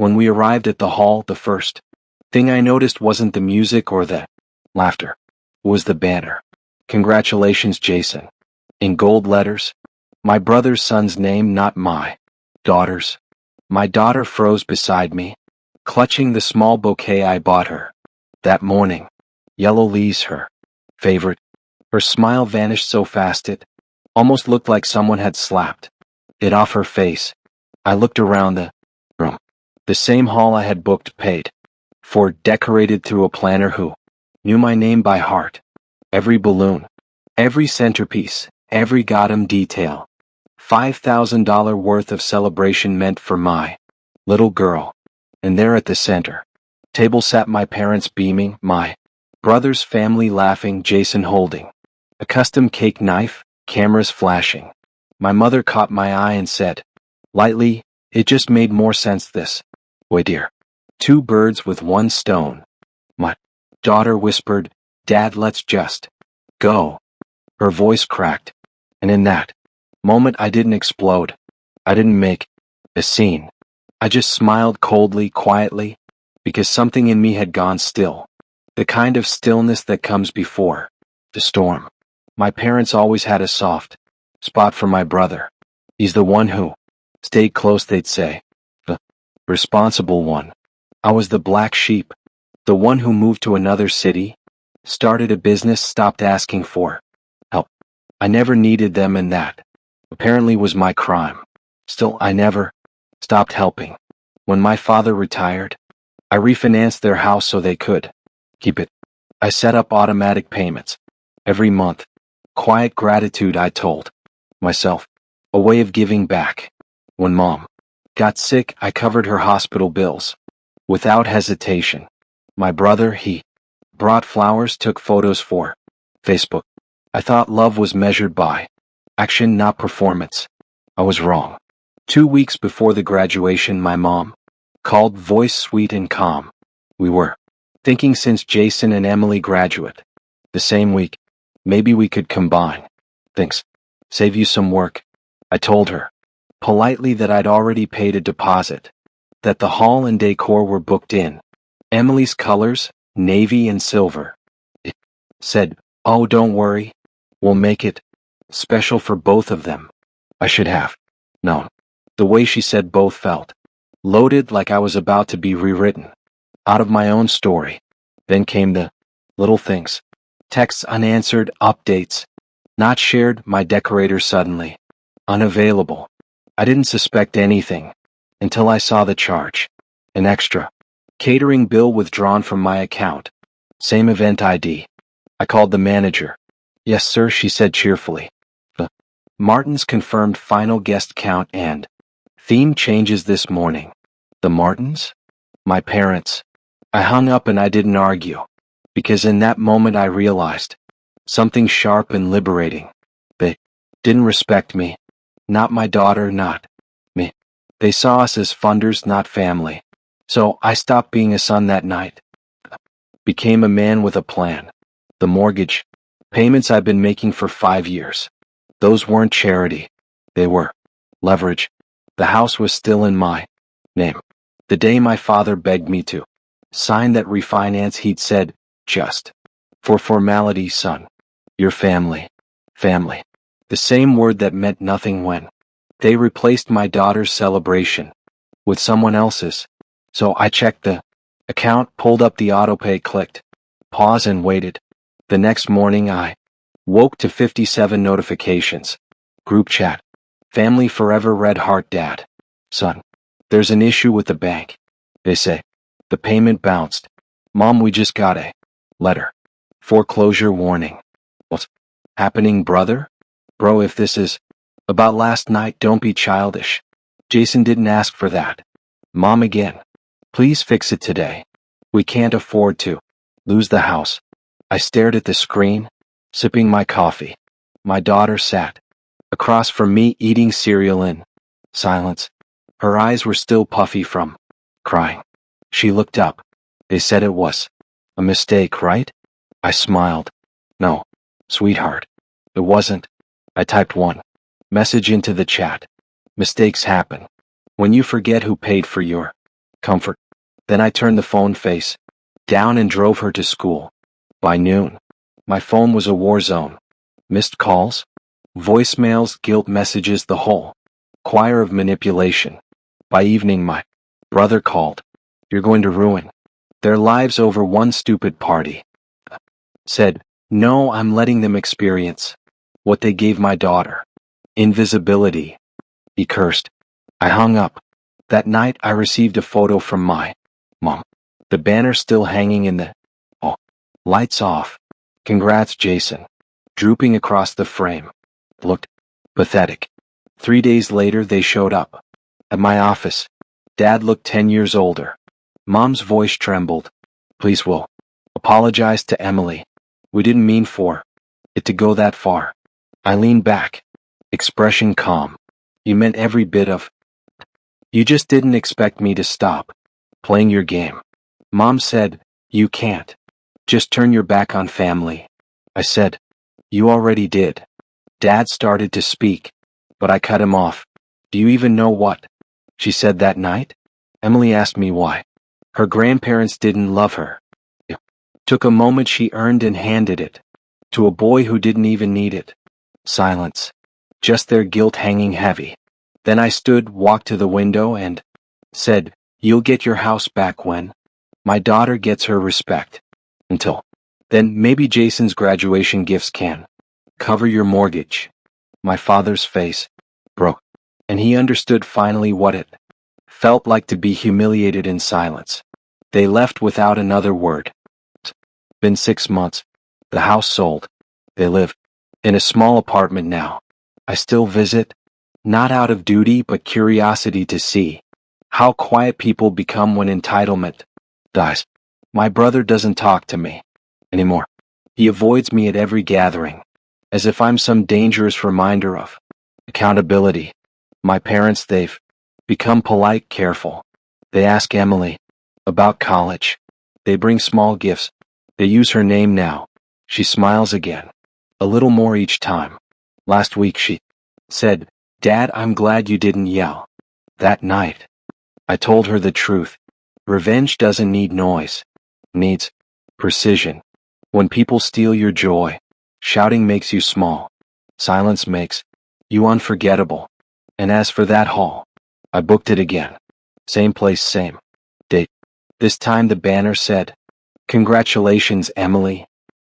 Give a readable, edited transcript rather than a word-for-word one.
When we arrived at the hall, the first thing I noticed wasn't the music or the laughter. It was the banner. Congratulations, Jason. In gold letters. My brother's son's name, not my daughter's. My daughter froze beside me, clutching the small bouquet I bought her that morning. Yellow leaves, her favorite. Her smile vanished so fast it almost looked like someone had slapped it off her face. I looked around the room. The same hall I had booked, paid for, decorated through a planner who knew my name by heart. Every balloon, every centerpiece, every goddamn detail. $5,000 worth of celebration meant for my little girl. And there at the center table sat my parents beaming, my brother's family laughing, Jason holding a custom cake knife, cameras flashing. My mother caught my eye and said, lightly, it just made more sense this way, dear. Two birds with one stone. My daughter whispered, Dad, let's just go. Her voice cracked, and in that moment I didn't explode. I didn't make a scene. I just smiled coldly, quietly, because something in me had gone still. The kind of stillness that comes before the storm. My parents always had a soft spot for my brother. He's the one who stayed close, they'd say. The responsible one. I was the black sheep. The one who moved to another city, started a business, stopped asking for help. I never needed them, and that apparently was my crime. Still, I never stopped helping. When my father retired, I refinanced their house so they could keep it. I set up automatic payments every month. Quiet gratitude, I told myself. A way of giving back. When Mom got sick, I covered her hospital bills without hesitation. My brother, he brought flowers, took photos for Facebook. I thought love was measured by action, not performance. I was wrong. 2 weeks before the graduation, my mom called, voice sweet and calm. We were thinking, since Jason and Emily graduate the same week, maybe we could combine things, save you some work. I told her politely that I'd already paid a deposit, that the hall and decor were booked in. Emily's colors, navy and silver. It said, oh, don't worry, we'll make it special for both of them. I should have known. The way she said both felt loaded, like I was about to be rewritten out of my own story. Then came the little things. Texts unanswered, updates not shared, my decorator suddenly unavailable. I didn't suspect anything until I saw the charge. An extra catering bill withdrawn from my account. Same event ID. I called the manager. Yes, sir, she said cheerfully. The Martins confirmed final guest count and theme changes this morning. The Martins? My parents. I hung up and I didn't argue, because in that moment I realized something sharp and liberating. They didn't respect me. Not my daughter, not me. They saw us as funders, not family. So I stopped being a son that night. Became a man with a plan. The mortgage payments I've been making for 5 years. Those weren't charity. They were leverage. The house was still in my name. The day my father begged me to sign that refinance, he'd said, just for formality, son. Your family. Family. The same word that meant nothing when they replaced my daughter's celebration with someone else's. So I checked the account, pulled up the autopay, clicked pause and waited. The next morning I woke to 57 notifications. Group chat. Family forever, red heart, dad. Son, there's an issue with the bank. They say the payment bounced. Mom, we just got a letter. Foreclosure warning. What's happening, brother? Bro, if this is about last night, don't be childish. Jason didn't ask for that. Mom, again. Please fix it today. We can't afford to lose the house. I stared at the screen, sipping my coffee. My daughter sat across from me, eating cereal in silence. Her eyes were still puffy from crying. She looked up. They said it was a mistake, right? I smiled. No, sweetheart. It wasn't. I typed one message into the chat. Mistakes happen. When you forget who paid for your comfort. Then I turned the phone face down and drove her to school. By noon, my phone was a war zone. Missed calls, voicemails, guilt messages, the whole choir of manipulation. By evening, my brother called. You're going to ruin their lives over one stupid party. Said, no, I'm letting them experience what they gave my daughter. Invisibility. He cursed. I hung up. That night I received a photo from my mom. The banner still hanging in the lights off. Congrats, Jason. Drooping across the frame. Looked pathetic. 3 days later they showed up at my office. Dad looked 10 years older. Mom's voice trembled. Please, will apologize to Emily. We didn't mean for it to go that far. I leaned back, expression calm. You meant every bit of. You just didn't expect me to stop playing your game. Mom said, you can't. Just turn your back on family. I said, you already did. Dad started to speak, but I cut him off. Do you even know what she said that night? Emily asked me why. Her grandparents didn't love her. It took a moment she earned and handed it to a boy who didn't even need it. Silence. Just their guilt hanging heavy. Then I stood, walked to the window, and said, you'll get your house back when my daughter gets her respect. Until then, maybe Jason's graduation gifts can cover your mortgage. My father's face broke, and he understood finally what it felt like to be humiliated in silence. They left without another word. It's been 6 months. The house sold. They live in a small apartment now. I still visit, not out of duty but curiosity to see how quiet people become when entitlement dies. My brother doesn't talk to me anymore. He avoids me at every gathering, as if I'm some dangerous reminder of accountability. My parents, they've become polite, careful. They ask Emily about college. They bring small gifts. They use her name now. She smiles again, a little more each time. Last week she said, Dad, I'm glad you didn't yell that night. I told her the truth. Revenge doesn't need noise. It needs precision. When people steal your joy, shouting makes you small. Silence makes you unforgettable. And as for that hall, I booked it again. Same place, same date. This time the banner said, Congratulations, Emily.